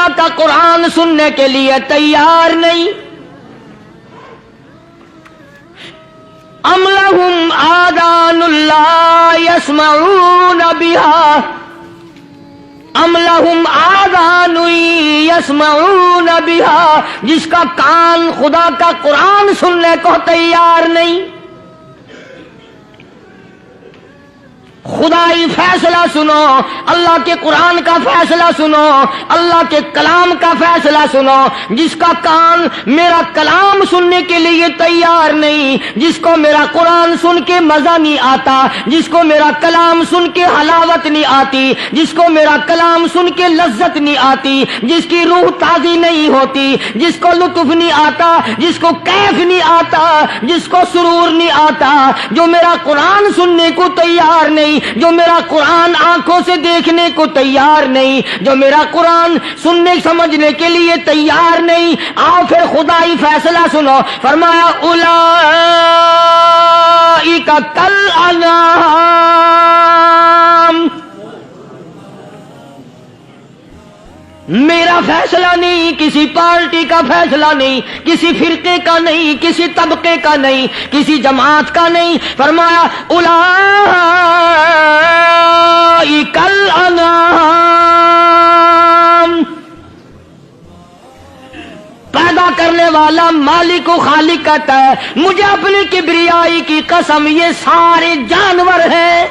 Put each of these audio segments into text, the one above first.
خدا کا قرآن سننے کے لیے تیار نہیں. ام لہم آذان لا یسمعون بہا ام لہم آذان یسمعون بہا، جس کا کان خدا کا قرآن سننے کو تیار نہیں. خدائی فیصلہ سنو، اللہ کے قرآن کا فیصلہ سنو، اللہ کے کلام کا فیصلہ سنو. جس کا کان میرا کلام سننے کے لیے تیار نہیں، جس کو میرا قرآن سن کے مزہ نہیں آتا، جس کو میرا کلام سن کے حلاوت نہیں آتی، جس کو میرا کلام سن کے لذت نہیں آتی، جس کی روح تازی نہیں ہوتی، جس کو لطف نہیں آتا، جس کو کیف نہیں آتا، جس کو سرور نہیں آتا، جو میرا قرآن سننے کو تیار نہیں، جو میرا قرآن آنکھوں سے دیکھنے کو تیار نہیں، جو میرا قرآن سننے سمجھنے کے لیے تیار نہیں. آؤ پھر خدائی فیصلہ سنو. فرمایا اولئک کالانعام، میرا فیصلہ نہیں، کسی پارٹی کا فیصلہ نہیں، کسی فرقے کا نہیں، کسی طبقے کا نہیں، کسی جماعت کا نہیں. فرمایا اولئک الانعام. پیدا کرنے والا مالک و خالق کہتا ہے مجھے اپنی کبریائی کی قسم یہ سارے جانور ہیں.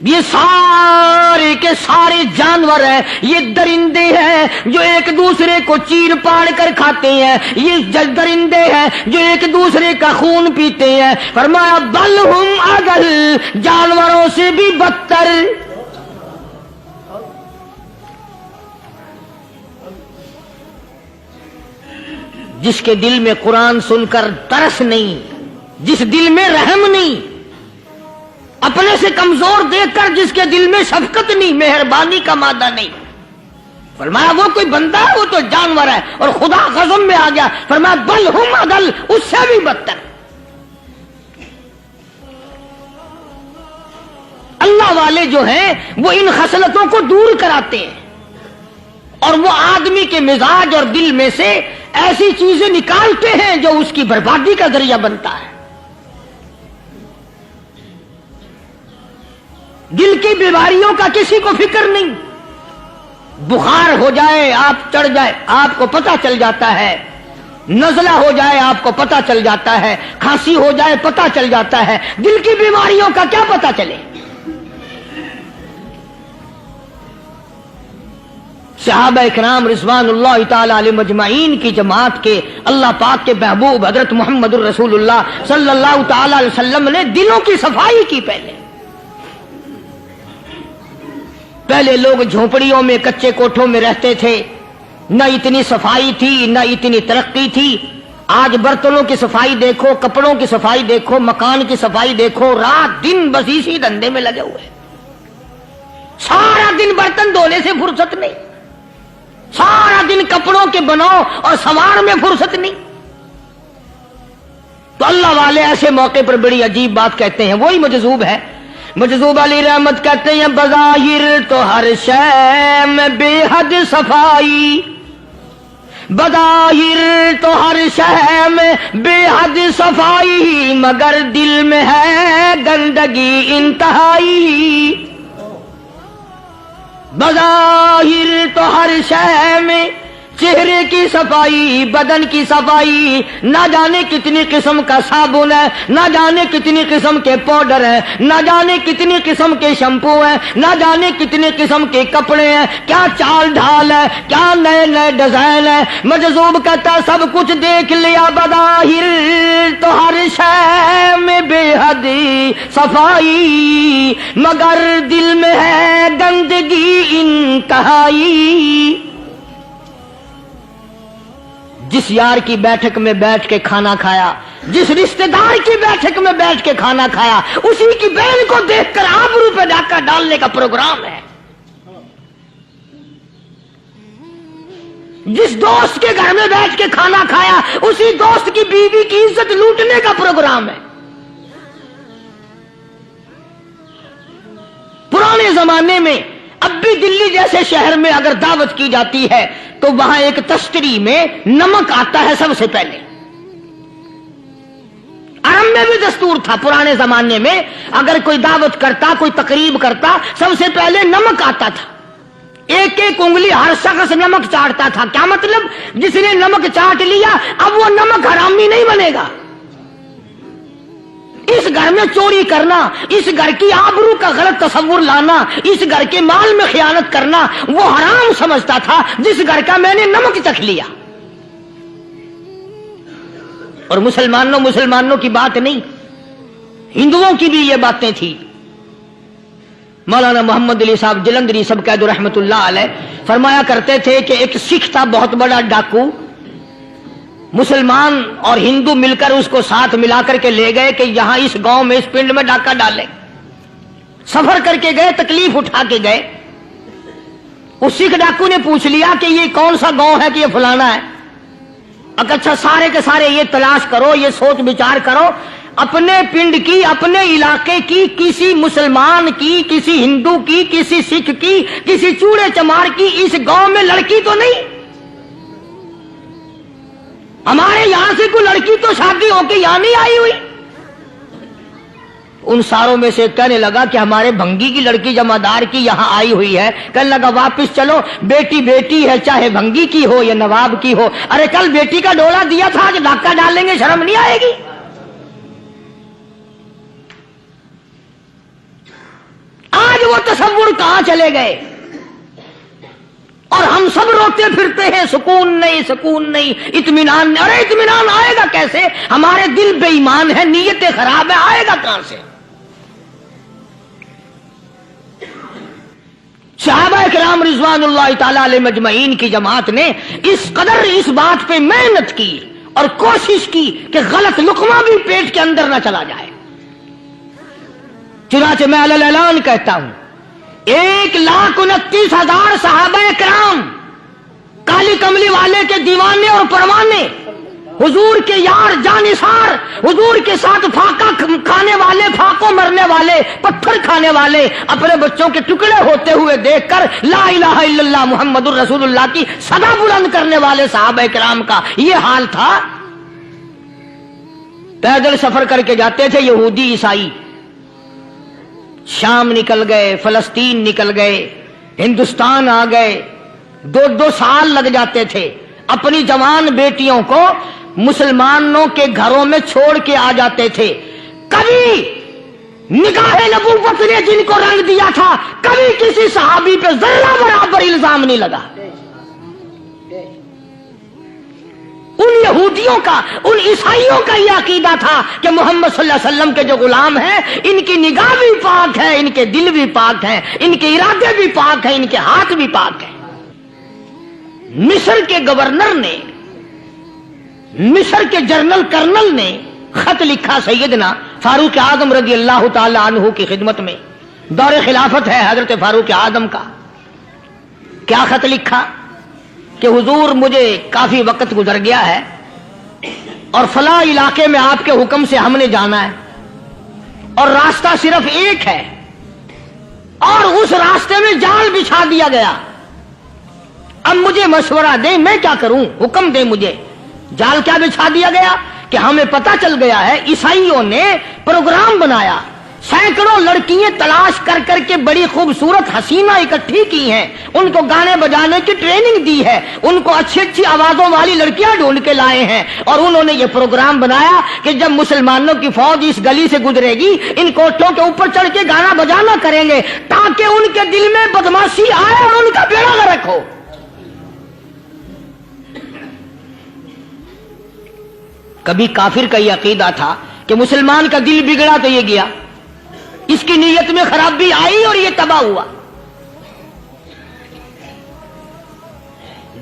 یہ سارے کے سارے جانور ہیں، یہ درندے ہیں جو ایک دوسرے کو چیر پاڑ کر کھاتے ہیں، یہ درندے ہیں جو ایک دوسرے کا خون پیتے ہیں. فرمایا بل ہم اضل، جانوروں سے بھی بدتر. جس کے دل میں قرآن سن کر ترس نہیں، جس دل میں رحم نہیں، اپنے سے کمزور دیکھ کر جس کے دل میں شفقت نہیں، مہربانی کا مادہ نہیں، فرمایا وہ کوئی بندہ ہے، وہ تو جانور ہے. اور خدا غضب میں آ گیا، فرمایا بل ہم اضل، اس سے بھی بدتر. اللہ والے جو ہیں وہ ان خصلتوں کو دور کراتے ہیں، اور وہ آدمی کے مزاج اور دل میں سے ایسی چیزیں نکالتے ہیں جو اس کی بربادی کا ذریعہ بنتا ہے. دل کی بیماریوں کا کسی کو فکر نہیں. بخار ہو جائے، آپ چڑھ جائے، آپ کو پتہ چل جاتا ہے. نزلہ ہو جائے، آپ کو پتہ چل جاتا ہے. کھانسی ہو جائے، پتہ چل جاتا ہے. دل کی بیماریوں کا کیا پتہ چلے؟ صحابہ اکرام رضوان اللہ تعالی علیہم اجمعین کی جماعت کے اللہ پاک کے محبوب حضرت محمد الرسول اللہ صلی اللہ تعالی علیہ وسلم نے دلوں کی صفائی کی. پہلے لوگ جھونپڑیوں میں کچے کوٹھوں میں رہتے تھے، نہ اتنی صفائی تھی، نہ اتنی ترقی تھی. آج برتنوں کی صفائی دیکھو، کپڑوں کی صفائی دیکھو، مکان کی صفائی دیکھو، رات دن بس اسی دھندے میں لگے ہوئے. سارا دن برتن دھونے سے فرصت نہیں، سارا دن کپڑوں کے بناؤ اور سنوار میں فرصت نہیں. تو اللہ والے ایسے موقع پر بڑی عجیب بات کہتے ہیں. وہی مجذوب ہے، مجذوب علی رحمت کہتے ہیں بظاہر تو ہر شے میں بے حد صفائی، بظاہر تو ہر شے میں بے حد صفائی، مگر دل میں ہے گندگی انتہائی. بظاہر تو ہر شے میں چہرے کی صفائی، بدن کی صفائی، نہ جانے کتنی قسم کا صابن ہے، نہ جانے کتنی قسم کے پاؤڈر ہیں، نہ جانے کتنی قسم کے شیمپو ہیں، نہ جانے کتنی قسم کے کپڑے ہیں، کیا چال ڈھال ہے، کیا نئے نئے ڈیزائن ہے. مجذوب کہتا سب کچھ دیکھ لیا، بظاہر تو ہر شے میں بے حد صفائی، مگر دل میں ہے گندگی انتہائی. جس یار کی بیٹھک میں بیٹھ کے کھانا کھایا، جس رشتہ دار کی بیٹھک میں بیٹھ کے کھانا کھایا، اسی کی بہن کو دیکھ کر آبرو پہ ڈاکہ ڈالنے کا پروگرام ہے. جس دوست کے گھر میں بیٹھ کے کھانا کھایا، اسی دوست کی بیوی کی عزت لوٹنے کا پروگرام ہے. پرانے زمانے میں اب بھی دلی جیسے شہر میں اگر دعوت کی جاتی ہے تو وہاں ایک تشتری میں نمک آتا ہے سب سے پہلے. عرب میں بھی دستور تھا پرانے زمانے میں، اگر کوئی دعوت کرتا، کوئی تقریب کرتا، سب سے پہلے نمک آتا تھا. ایک ایک انگلی ہر شخص نمک چاٹتا تھا. کیا مطلب؟ جس نے نمک چاٹ لیا اب وہ نمک حرامی نہیں بنے گا. اس گھر میں چوری کرنا، اس گھر کی آبرو کا غلط تصور لانا، اس گھر کے مال میں خیانت کرنا وہ حرام سمجھتا تھا جس گھر کا میں نے نمک چکھ لیا. اور مسلمانوں کی بات نہیں، ہندوؤں کی بھی یہ باتیں تھی. مولانا محمد علی صاحب جلندری سب قید رحمت اللہ علیہ فرمایا کرتے تھے کہ ایک سکھ تھا بہت بڑا ڈاکو، مسلمان اور ہندو مل کر اس کو ساتھ ملا کر کے لے گئے کہ یہاں اس گاؤں میں اس پنڈ میں ڈاکہ ڈالیں. سفر کر کے گئے، تکلیف اٹھا کے گئے. اس سکھ ڈاکو نے پوچھ لیا کہ یہ کون سا گاؤں ہے کہ یہ فلانا ہے. اچھا سارے کے سارے یہ تلاش کرو، یہ سوچ بچار کرو، اپنے پنڈ کی، اپنے علاقے کی، کسی مسلمان کی، کسی ہندو کی، کسی سکھ کی، کسی چوڑے چمار کی اس گاؤں میں لڑکی تو نہیں؟ ہمارے یہاں سے کوئی لڑکی تو شادی ہو کے یہاں نہیں آئی ہوئی. ان ساروں میں سے کہنے لگا کہ ہمارے بھنگی کی لڑکی جمعدار کی یہاں آئی ہوئی ہے. کہنے لگا واپس چلو، بیٹی بیٹی ہے چاہے بھنگی کی ہو یا نواب کی ہو. ارے کل بیٹی کا ڈولا دیا تھا کہ ڈاکہ ڈال لیں گے، شرم نہیں آئے گی؟ آج وہ تصور کہاں چلے گئے اور ہم سب روتے پھرتے ہیں سکون نہیں، سکون نہیں، اطمینان نہیں. ارے اطمینان آئے گا کیسے؟ ہمارے دل بے ایمان ہے، نیتیں خراب ہے، آئے گا کہاں سے؟ صحابہ کرام رضوان اللہ تعالی علیہ مجمعین کی جماعت نے اس قدر اس بات پہ محنت کی اور کوشش کی کہ غلط لقمہ بھی پیٹ کے اندر نہ چلا جائے. چنانچہ میں علی الاعلان کہتا ہوں 1,29,000 صحابہ کرام، کالی کملی والے کے دیوانے اور پروانے، حضور کے یار جانثار، حضور کے ساتھ پھاقا کھانے والے، پھاقوں مرنے والے، پتھر کھانے والے، اپنے بچوں کے ٹکڑے ہوتے ہوئے دیکھ کر لا الہ الا اللہ محمد الرسول اللہ کی صدا بلند کرنے والے صحابہ کرام کا یہ حال تھا. پیدل سفر کر کے جاتے تھے یہودی عیسائی، شام نکل گئے، فلسطین نکل گئے، ہندوستان آ گئے، 2 سال لگ جاتے تھے. اپنی جوان بیٹیوں کو مسلمانوں کے گھروں میں چھوڑ کے آ جاتے تھے. کبھی نگاہ نبوت نے جن کو رنگ دیا تھا، کبھی کسی صحابی پہ ذرہ برابر الزام نہیں لگا. ان یہودیوں کا، ان عیسائیوں کا یہ عقیدہ تھا کہ محمد صلی اللہ علیہ وسلم کے جو غلام ہیں ان کی نگاہ بھی پاک ہے، ان کے دل بھی پاک ہیں، ان کے ارادے بھی پاک ہیں، ان کے ہاتھ بھی پاک ہیں. مصر کے گورنر نے، مصر کے جنرل کرنل نے خط لکھا سیدنا فاروق اعظم رضی اللہ تعالی عنہ کی خدمت میں. دور خلافت ہے حضرت فاروق اعظم کا. کیا خط لکھا کہ حضور مجھے کافی وقت گزر گیا ہے اور فلاں علاقے میں آپ کے حکم سے ہم نے جانا ہے اور راستہ صرف ایک ہے اور اس راستے میں جال بچھا دیا گیا. اب مجھے مشورہ دیں میں کیا کروں، حکم دیں مجھے. جال کیا بچھا دیا گیا کہ ہمیں پتہ چل گیا ہے عیسائیوں نے پروگرام بنایا، سینکڑوں لڑکیاں تلاش کر کر کے بڑی خوبصورت حسینہ اکٹھی کی ہیں، ان کو گانے بجانے کی ٹریننگ دی ہے، ان کو اچھی اچھی آوازوں والی لڑکیاں ڈھونڈ کے لائے ہیں اور انہوں نے یہ پروگرام بنایا کہ جب مسلمانوں کی فوج اس گلی سے گزرے گی ان کوٹھوں کے اوپر چڑھ کے گانا بجانا کریں گے تاکہ ان کے دل میں بدماشی آئے اور ان کا بیڑا غرق ہو. کبھی کافر کا یہ عقیدہ تھا کہ مسلمان کا دل بگڑا تو یہ گیا، اس کی نیت میں خرابی آئی اور یہ تباہ ہوا.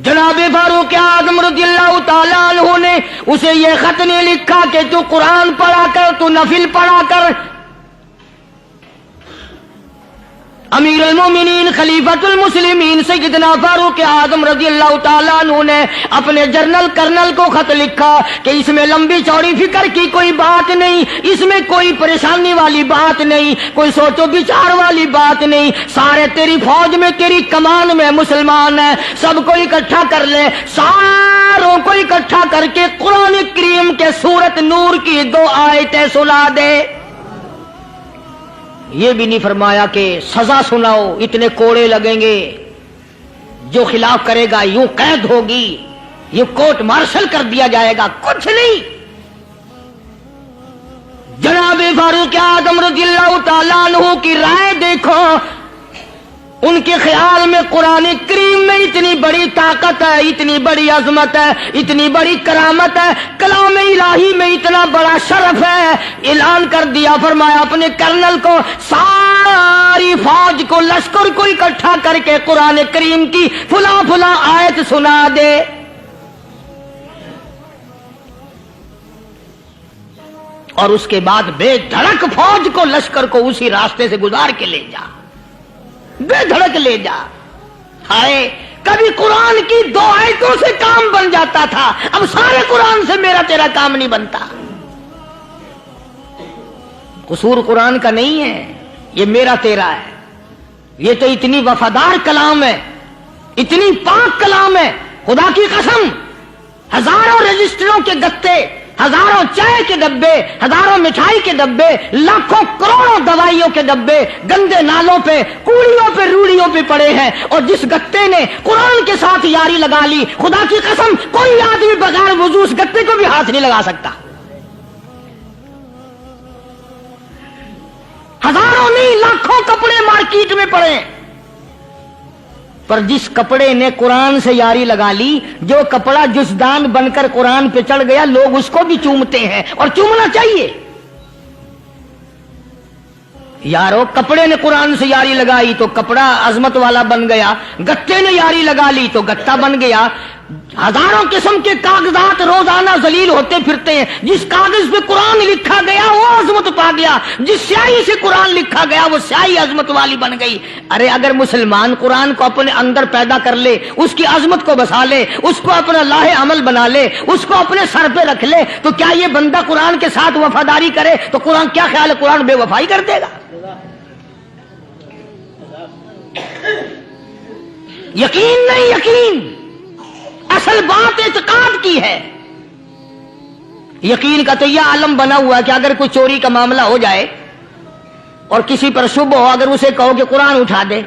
جناب فاروق اعظم رضی اللہ تعالی عنہ نے اسے یہ خط نہیں لکھا کہ تو قرآن پڑھا کر، تو نفل پڑھا کر. امیر المومنین خلیفۃ المسلمین سیدنا فاروق اعظم رضی اللہ تعالیٰ عنہ نے اپنے جنرل کرنل کو خط لکھا کہ اس میں لمبی چوڑی فکر کی کوئی بات نہیں، اس میں کوئی پریشانی والی بات نہیں، کوئی سوچ و بچار والی بات نہیں، سارے تیری فوج میں تیری کمان میں مسلمان ہیں، سب کو اکٹھا کر لے، ساروں کو اکٹھا کر کے قرآن کریم کے سورت نور کی 2 آیتیں سنا دے۔ یہ بھی نہیں فرمایا کہ سزا سناؤ، اتنے کوڑے لگیں گے، جو خلاف کرے گا یوں قید ہوگی، یہ کورٹ مارشل کر دیا جائے گا، کچھ نہیں۔ جناب فاروق اعظم رضی اللہ تعالیٰ عنہ کی رائے دیکھو، ان کے خیال میں قرآن کریم میں اتنی بڑی طاقت ہے، اتنی بڑی عظمت ہے، اتنی بڑی کرامت ہے، کلام الہی میں اتنا بڑا شرف ہے، اعلان کر دیا، فرمایا اپنے کرنل کو ساری فوج کو لشکر کو اکٹھا کر کے قرآن کریم کی فلاں فلاں آیت سنا دے۔ اور اس کے بعد بے دھڑک فوج کو لشکر کو اسی راستے سے گزار کے لے جا، بے دھڑک لے جا۔ ہائے کبھی قرآن کی 2 آیتوں سے کام بن جاتا تھا، اب سارے قرآن سے میرا تیرا کام نہیں بنتا۔ قصور قرآن کا نہیں ہے، یہ میرا تیرا ہے، یہ تو اتنی وفادار کلام ہے، اتنی پاک کلام ہے، خدا کی قسم ہزاروں رجسٹروں کے گتے، ہزاروں چائے کے ڈبے، ہزاروں مٹھائی کے ڈبے، لاکھوں کروڑوں دوائیوں کے ڈبے گندے نالوں پہ، کوڑیوں پہ، روڑیوں پہ پڑے ہیں، اور جس گتے نے قرآن کے ساتھ یاری لگا لی، خدا کی قسم کوئی آدمی بغیر وضو اس گتے کو بھی ہاتھ نہیں لگا سکتا۔ ہزاروں نہیں لاکھوں کپڑے مارکیٹ میں پڑے، پر جس کپڑے نے قرآن سے یاری لگا لی، جو کپڑا جسدان بن کر قرآن پہ چڑھ گیا، لوگ اس کو بھی چومتے ہیں، اور چومنا چاہیے۔ یارو کپڑے نے قرآن سے یاری لگائی تو کپڑا عظمت والا بن گیا، گتے نے یاری لگا لی تو گتا بن گیا۔ ہزاروں قسم کے کاغذات روزانہ ذلیل ہوتے پھرتے ہیں، جس کاغذ پہ قرآن لکھا گیا وہ عظمت پا گیا، جس سیاہی سے قرآن لکھا گیا وہ سیاہی عظمت والی بن گئی۔ ارے اگر مسلمان قرآن کو اپنے اندر پیدا کر لے، اس کی عظمت کو بسا لے، اس کو اپنا لاہ عمل بنا لے، اس کو اپنے سر پہ رکھ لے، تو کیا یہ بندہ قرآن کے ساتھ وفاداری کرے تو قرآن کیا خیال ہے قرآن بے وفائی کر دے گا؟ یقین نہیں، یقین اصل بات اعتقاد کی ہے۔ یقین کا تو یہ عالم بنا ہوا ہے کہ اگر کوئی چوری کا معاملہ ہو جائے اور کسی پر شبہ ہو، اگر اسے کہو کہ قرآن اٹھا دے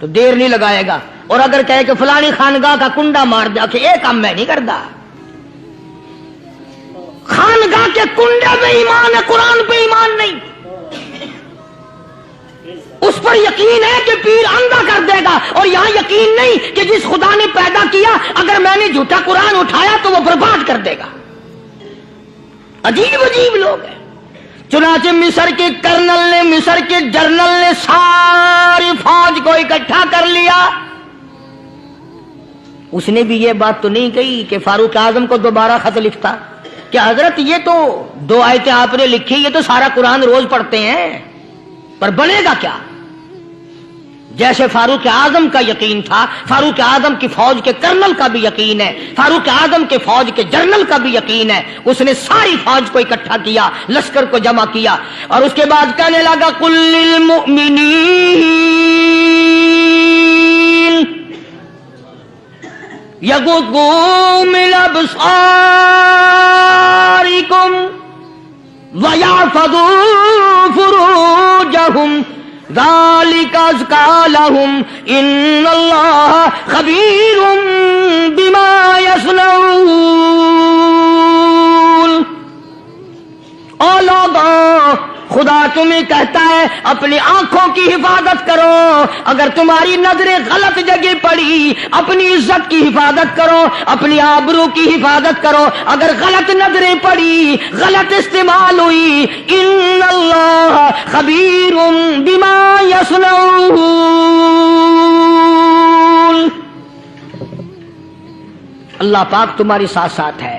تو دیر نہیں لگائے گا، اور اگر کہے کہ فلانی خانگاہ کا کنڈا مار دے کہ یہ کام میں نہیں کرتا۔ خانگاہ کے کنڈے پہ ایمان ہے، قرآن پہ ایمان نہیں۔ اس پر یقین ہے کہ پیر اندھا کر دے گا، اور یہاں یقین نہیں کہ جس خدا نے پیدا کیا اگر میں نے جھوٹا قرآن اٹھایا تو وہ برباد کر دے گا۔ عجیب عجیب لوگ ہیں۔ چنانچہ مصر کے کرنل نے، مصر کے جنرل نے ساری فوج کو اکٹھا کر لیا۔ اس نے بھی یہ بات تو نہیں کہی کہ فاروق اعظم کو دوبارہ خط لکھتا کہ حضرت یہ تو 2 آیتیں آپ نے لکھی، یہ تو سارا قرآن روز پڑھتے ہیں، پر بنے گا کیا؟ جیسے فاروق اعظم کا یقین تھا، فاروق اعظم کی فوج کے کرنل کا بھی یقین ہے، فاروق اعظم کے فوج کے جنرل کا بھی یقین ہے۔ اس نے ساری فوج کو اکٹھا کیا، لشکر کو جمع کیا، اور اس کے بعد کہنے لگا قل للمؤمنین یغضوا من ابصارکم وَيَحْفَظُوا فُرُوجَهُمْ ذَلِكَ أَزْكَىٰ لَهُمْ إِنَّ اللَّهَ خَبِيرٌ بِمَا يَصْنَعُونَ۔ او لوگوں، خدا تمہیں کہتا ہے اپنی آنکھوں کی حفاظت کرو، اگر تمہاری نظریں غلط جگہ پڑی اپنی عزت کی حفاظت کرو، اپنی آبرو کی حفاظت کرو، اگر غلط نظریں پڑی، غلط استعمال ہوئی، ان اللہ خبیر بما یصنعون، اللہ پاک تمہاری ساتھ ساتھ ہے۔